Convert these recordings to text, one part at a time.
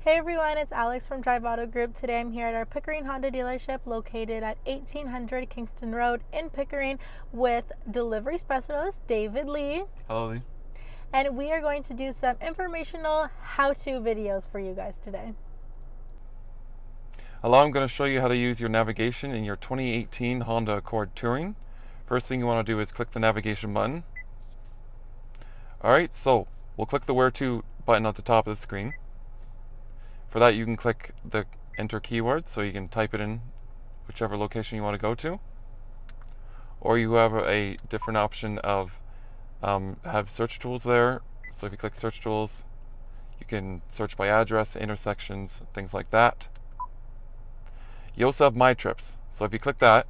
Hey everyone, it's Alex from Drive Auto Group. Today I'm here at our Pickering Honda dealership located at 1800 Kingston Road in Pickering with delivery specialist David Lee. Hello, Lee. And we are going to do some informational how-to videos for you guys today. Hello, I'm going to show you how to use your navigation in your 2018 Honda Accord Touring. First thing you want to do is click the navigation button. Alright, so we'll click the Where To button at the top of the screen. For that you can click the enter keyword, so you can type it in whichever location you want to go to. Or you have a different option of have search tools there. So if you click search tools, you can search by address, intersections, things like that. You also have My Trips. So if you click that,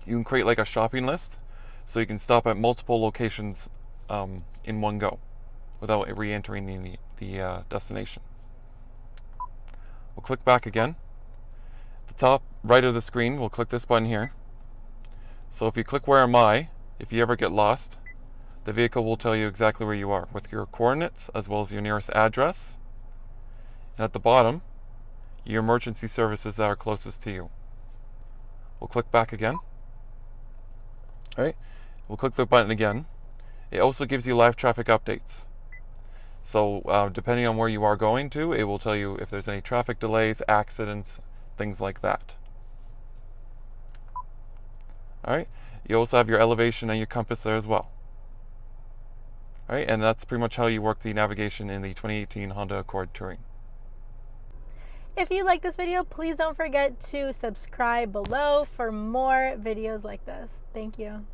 you can create like a shopping list, so you can stop at multiple locations in one go without re-entering the destination. We'll click back again. The top right of the screen, we'll click this button here. So if you click Where Am I, if you ever get lost, the vehicle will tell you exactly where you are with your coordinates as well as your nearest address. And at the bottom, your emergency services that are closest to you. We'll click back again. Alright, we'll click the button again. It also gives you live traffic updates. So depending on where you are going to, it will tell you if there's any traffic delays, accidents, things like that. Alright, you also have your elevation and your compass there as well. Alright, and that's pretty much how you work the navigation in the 2018 Honda Accord Touring. If you like this video, please don't forget to subscribe below for more videos like this. Thank you.